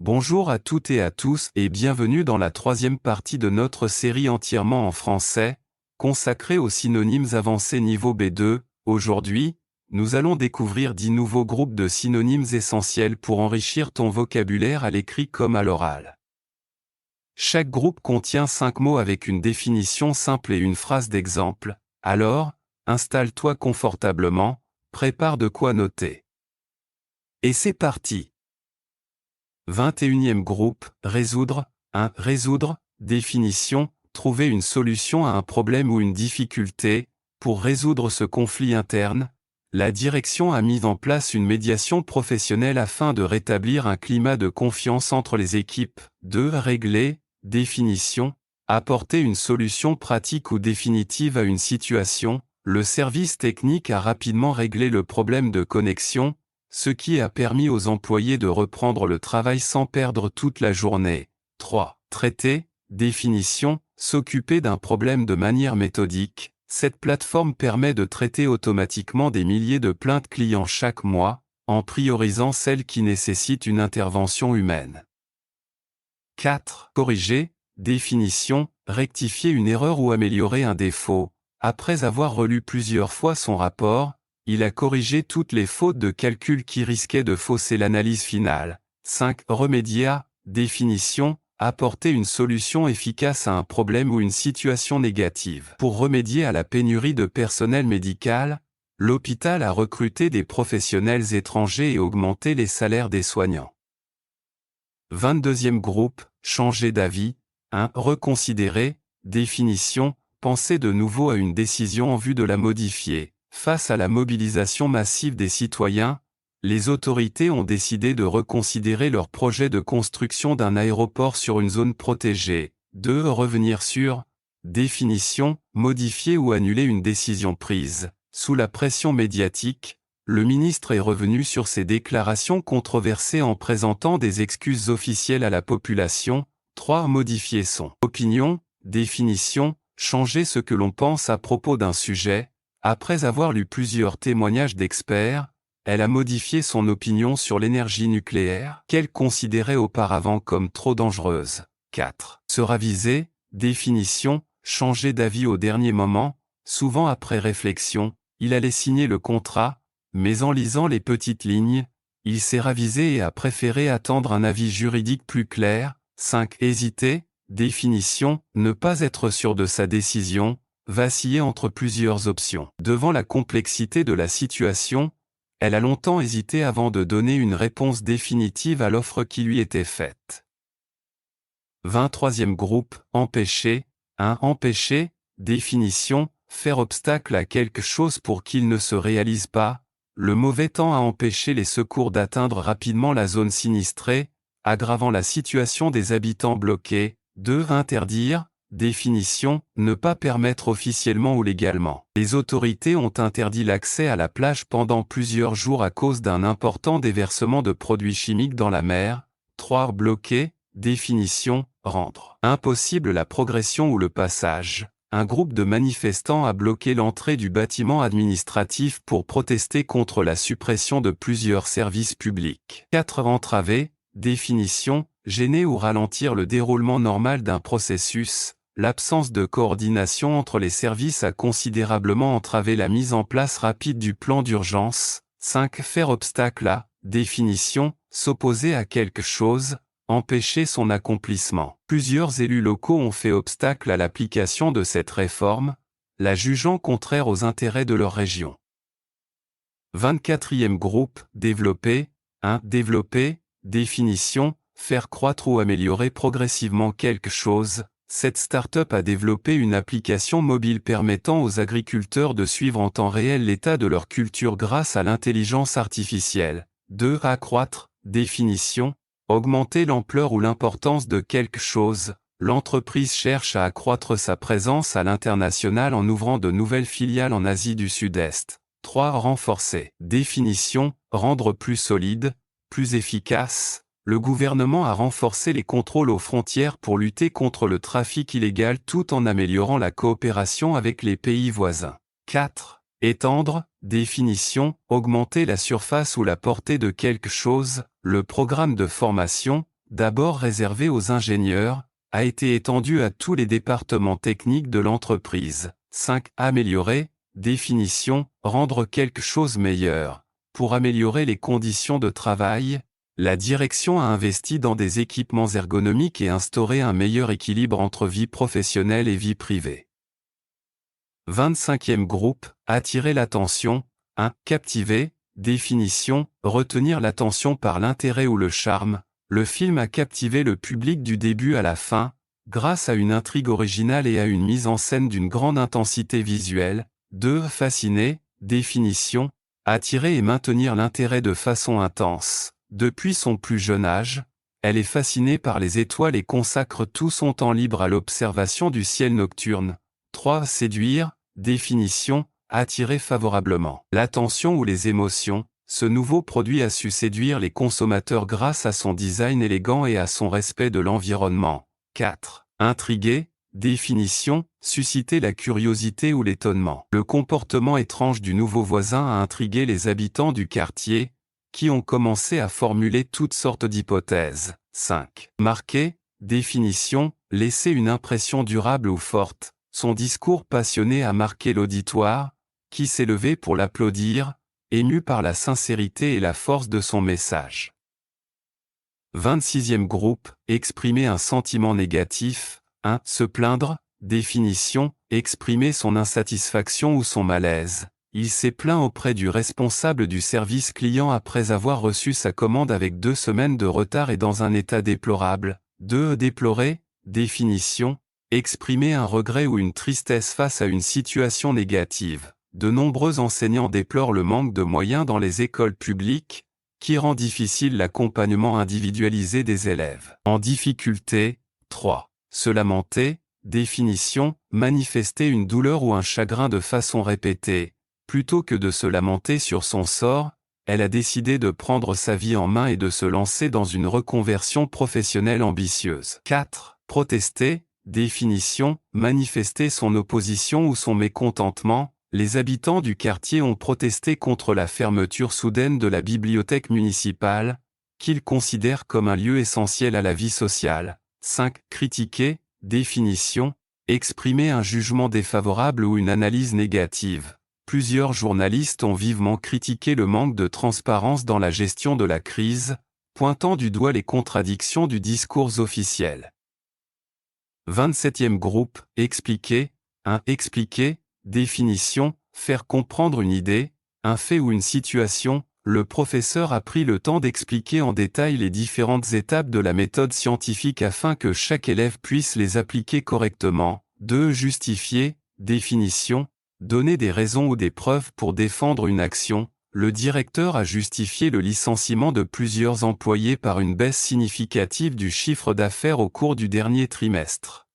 Bonjour à toutes et à tous et bienvenue dans la troisième partie de notre série entièrement en français, consacrée aux synonymes avancés niveau B2. Aujourd'hui, nous allons découvrir 10 nouveaux groupes de synonymes essentiels pour enrichir ton vocabulaire à l'écrit comme à l'oral. Chaque groupe contient 5 mots avec une définition simple et une phrase d'exemple, alors, installe-toi confortablement, prépare de quoi noter. Et c'est parti! 21e groupe, résoudre. 1. Résoudre, définition, trouver une solution à un problème ou une difficulté. Pour résoudre ce conflit interne, la direction a mis en place une médiation professionnelle afin de rétablir un climat de confiance entre les équipes. 2. Régler, définition, apporter une solution pratique ou définitive à une situation. Le service technique a rapidement réglé le problème de connexion, ce qui a permis aux employés de reprendre le travail sans perdre toute la journée. 3. Traiter, définition, s'occuper d'un problème de manière méthodique. Cette plateforme permet de traiter automatiquement des milliers de plaintes clients chaque mois, en priorisant celles qui nécessitent une intervention humaine. 4. Corriger, définition, rectifier une erreur ou améliorer un défaut. Après avoir relu plusieurs fois son rapport, il a corrigé toutes les fautes de calcul qui risquaient de fausser l'analyse finale. 5. Remédier à, définition, apporter une solution efficace à un problème ou une situation négative. Pour remédier à la pénurie de personnel médical, l'hôpital a recruté des professionnels étrangers et augmenté les salaires des soignants. 22e groupe, changer d'avis. 1. Reconsidérer, définition, penser de nouveau à une décision en vue de la modifier. Face à la mobilisation massive des citoyens, les autorités ont décidé de reconsidérer leur projet de construction d'un aéroport sur une zone protégée. 2. Revenir sur, définition, modifier ou annuler une décision prise. Sous la pression médiatique, le ministre est revenu sur ses déclarations controversées en présentant des excuses officielles à la population. 3. Modifier son opinion, définition, changer ce que l'on pense à propos d'un sujet. Après avoir lu plusieurs témoignages d'experts, elle a modifié son opinion sur l'énergie nucléaire, qu'elle considérait auparavant comme trop dangereuse. 4. Se raviser, définition, changer d'avis au dernier moment, souvent après réflexion, il allait signer le contrat, mais en lisant les petites lignes, il s'est ravisé et a préféré attendre un avis juridique plus clair. 5. Hésiter, définition, ne pas être sûr de sa décision, vaciller entre plusieurs options. Devant la complexité de la situation, elle a longtemps hésité avant de donner une réponse définitive à l'offre qui lui était faite. 23e groupe, empêcher. 1. Empêcher, définition, faire obstacle à quelque chose pour qu'il ne se réalise pas. Le mauvais temps a empêché les secours d'atteindre rapidement la zone sinistrée, aggravant la situation des habitants bloqués. 2. Interdire, définition, ne pas permettre officiellement ou légalement. Les autorités ont interdit l'accès à la plage pendant plusieurs jours à cause d'un important déversement de produits chimiques dans la mer. 3. Bloquer, définition, rendre impossible la progression ou le passage. Un groupe de manifestants a bloqué l'entrée du bâtiment administratif pour protester contre la suppression de plusieurs services publics. 4. Entraver, définition, gêner ou ralentir le déroulement normal d'un processus. L'absence de coordination entre les services a considérablement entravé la mise en place rapide du plan d'urgence. 5. Faire obstacle à, définition, s'opposer à quelque chose, empêcher son accomplissement. Plusieurs élus locaux ont fait obstacle à l'application de cette réforme, la jugeant contraire aux intérêts de leur région. 24e groupe, développer. 1. Développer, définition, faire croître ou améliorer progressivement quelque chose. Cette start-up a développé une application mobile permettant aux agriculteurs de suivre en temps réel l'état de leur culture grâce à l'intelligence artificielle. 2. Accroître, définition, augmenter l'ampleur ou l'importance de quelque chose. L'entreprise cherche à accroître sa présence à l'international en ouvrant de nouvelles filiales en Asie du Sud-Est. 3. Renforcer, définition, rendre plus solide, plus efficace. Le gouvernement a renforcé les contrôles aux frontières pour lutter contre le trafic illégal tout en améliorant la coopération avec les pays voisins. 4. Étendre, définition, augmenter la surface ou la portée de quelque chose. Le programme de formation, d'abord réservé aux ingénieurs, a été étendu à tous les départements techniques de l'entreprise. 5. Améliorer, définition, rendre quelque chose meilleur. Pour améliorer les conditions de travail, la direction a investi dans des équipements ergonomiques et instauré un meilleur équilibre entre vie professionnelle et vie privée. 25e groupe, attirer l'attention. 1. Captiver, définition, retenir l'attention par l'intérêt ou le charme. Le film a captivé le public du début à la fin, grâce à une intrigue originale et à une mise en scène d'une grande intensité visuelle. 2. Fasciner, définition, attirer et maintenir l'intérêt de façon intense. Depuis son plus jeune âge, elle est fascinée par les étoiles et consacre tout son temps libre à l'observation du ciel nocturne. 3. Séduire, définition, attirer favorablement l'attention ou les émotions. Ce nouveau produit a su séduire les consommateurs grâce à son design élégant et à son respect de l'environnement. 4. Intriguer, définition, susciter la curiosité ou l'étonnement. Le comportement étrange du nouveau voisin a intrigué les habitants du quartier, qui ont commencé à formuler toutes sortes d'hypothèses. 5. Marquer, définition, laisser une impression durable ou forte. Son discours passionné a marqué l'auditoire, qui s'est levé pour l'applaudir, ému par la sincérité et la force de son message. 26e groupe, exprimer un sentiment négatif. 1. Se plaindre, définition, exprimer son insatisfaction ou son malaise. Il s'est plaint auprès du responsable du service client après avoir reçu sa commande avec 2 semaines de retard et dans un état déplorable. 2. Déplorer, définition, exprimer un regret ou une tristesse face à une situation négative. De nombreux enseignants déplorent le manque de moyens dans les écoles publiques, qui rend difficile l'accompagnement individualisé des élèves en difficulté. 3. Se lamenter, définition, manifester une douleur ou un chagrin de façon répétée. Plutôt que de se lamenter sur son sort, elle a décidé de prendre sa vie en main et de se lancer dans une reconversion professionnelle ambitieuse. 4. Protester, définition, manifester son opposition ou son mécontentement. Les habitants du quartier ont protesté contre la fermeture soudaine de la bibliothèque municipale, qu'ils considèrent comme un lieu essentiel à la vie sociale. 5. Critiquer, définition, exprimer un jugement défavorable ou une analyse négative. Plusieurs journalistes ont vivement critiqué le manque de transparence dans la gestion de la crise, pointant du doigt les contradictions du discours officiel. 27e groupe, expliquer. 1. Expliquer, définition, faire comprendre une idée, un fait ou une situation. Le professeur a pris le temps d'expliquer en détail les différentes étapes de la méthode scientifique afin que chaque élève puisse les appliquer correctement. 2. Justifier, définition, donner des raisons ou des preuves pour défendre une action. Le directeur a justifié le licenciement de plusieurs employés par une baisse significative du chiffre d'affaires au cours du dernier trimestre.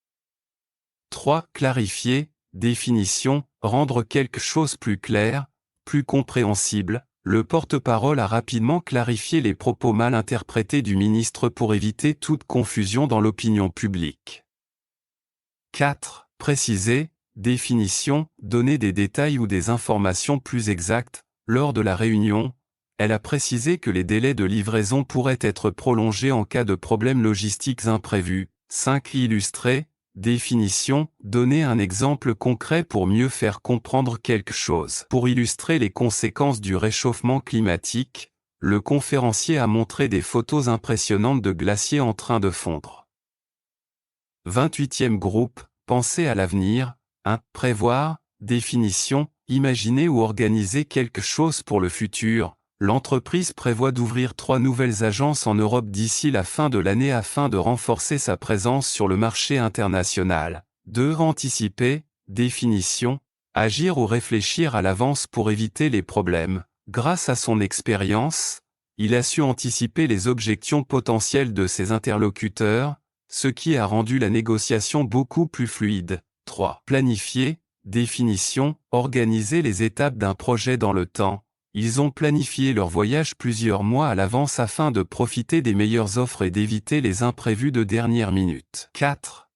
3. Clarifier, définition, rendre quelque chose plus clair, plus compréhensible. Le porte-parole a rapidement clarifié les propos mal interprétés du ministre pour éviter toute confusion dans l'opinion publique. 4. Préciser, définition, donner des détails ou des informations plus exactes. Lors de la réunion, elle a précisé que les délais de livraison pourraient être prolongés en cas de problèmes logistiques imprévus. 5. Illustrer, définition, donner un exemple concret pour mieux faire comprendre quelque chose. Pour illustrer les conséquences du réchauffement climatique, le conférencier a montré des photos impressionnantes de glaciers en train de fondre. 28e groupe, penser à l'avenir. 1. Prévoir, définition, imaginer ou organiser quelque chose pour le futur. L'entreprise prévoit d'ouvrir 3 nouvelles agences en Europe d'ici la fin de l'année afin de renforcer sa présence sur le marché international. 2. Anticiper, définition, agir ou réfléchir à l'avance pour éviter les problèmes. Grâce à son expérience, il a su anticiper les objections potentielles de ses interlocuteurs, ce qui a rendu la négociation beaucoup plus fluide. 3. Planifier, définition, organiser les étapes d'un projet dans le temps. Ils ont planifié leur voyage plusieurs mois à l'avance afin de profiter des meilleures offres et d'éviter les imprévus de dernière minute. 4.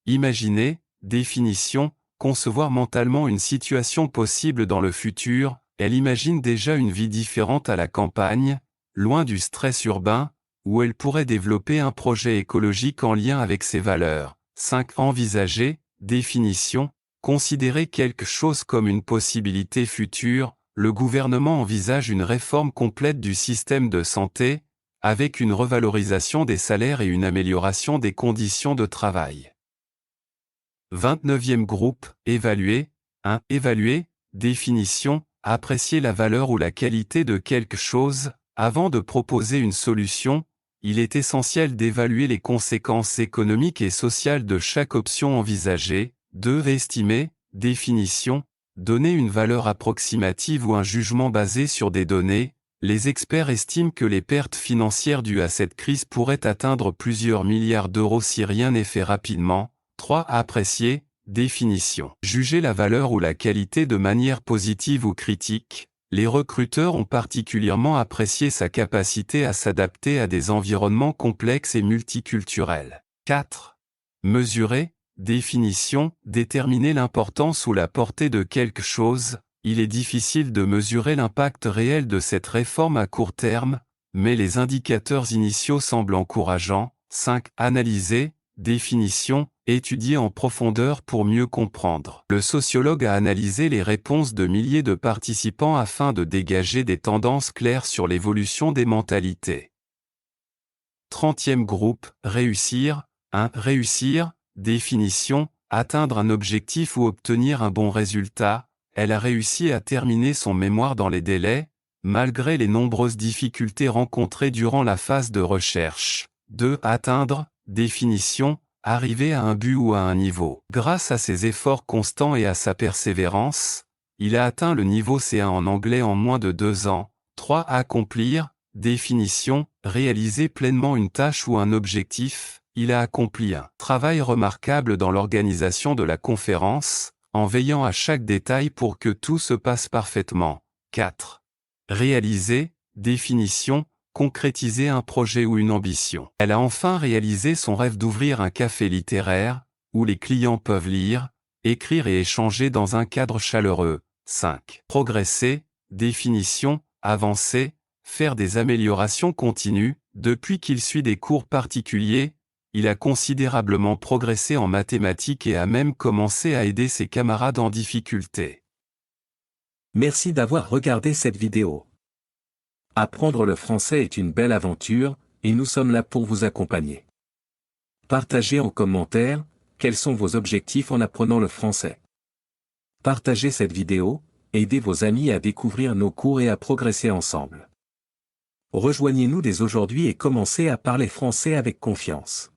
Imaginer, définition, concevoir mentalement une situation possible dans le futur. Elle imagine déjà une vie différente à la campagne, loin du stress urbain, où elle pourrait développer un projet écologique en lien avec ses valeurs. 5. Envisager, définition, considérer quelque chose comme une possibilité future. Le gouvernement envisage une réforme complète du système de santé, avec une revalorisation des salaires et une amélioration des conditions de travail. 29e groupe, évaluer. 1. Évaluer, définition, apprécier la valeur ou la qualité de quelque chose. Avant de proposer une solution, il est essentiel d'évaluer les conséquences économiques et sociales de chaque option envisagée. 2. Estimer, définition, donner une valeur approximative ou un jugement basé sur des données. Les experts estiment que les pertes financières dues à cette crise pourraient atteindre plusieurs milliards d'euros si rien n'est fait rapidement. 3. Apprécier, définition. Juger la valeur ou la qualité de manière positive ou critique. Les recruteurs ont particulièrement apprécié sa capacité à s'adapter à des environnements complexes et multiculturels. 4. Mesurer, définition, déterminer l'importance ou la portée de quelque chose. Il est difficile de mesurer l'impact réel de cette réforme à court terme, mais les indicateurs initiaux semblent encourageants. 5. Analyser, définition, étudier en profondeur pour mieux comprendre. Le sociologue a analysé les réponses de milliers de participants afin de dégager des tendances claires sur l'évolution des mentalités. 30e groupe, réussir. 1. Réussir, définition, atteindre un objectif ou obtenir un bon résultat. Elle a réussi à terminer son mémoire dans les délais, malgré les nombreuses difficultés rencontrées durant la phase de recherche. 2. Atteindre, définition, arriver à un but ou à un niveau. Grâce à ses efforts constants et à sa persévérance, il a atteint le niveau C1 en anglais en moins de 2 ans. 3. Accomplir, définition, réaliser pleinement une tâche ou un objectif. Il a accompli un travail remarquable dans l'organisation de la conférence, en veillant à chaque détail pour que tout se passe parfaitement. 4. Réaliser, définition, concrétiser un projet ou une ambition. Elle a enfin réalisé son rêve d'ouvrir un café littéraire, où les clients peuvent lire, écrire et échanger dans un cadre chaleureux. 5. Progresser, définition, avancer, faire des améliorations continues. Depuis qu'il suit des cours particuliers, il a considérablement progressé en mathématiques et a même commencé à aider ses camarades en difficulté. Merci d'avoir regardé cette vidéo. Apprendre le français est une belle aventure, et nous sommes là pour vous accompagner. Partagez en commentaire, quels sont vos objectifs en apprenant le français. Partagez cette vidéo, et aidez vos amis à découvrir nos cours et à progresser ensemble. Rejoignez-nous dès aujourd'hui et commencez à parler français avec confiance.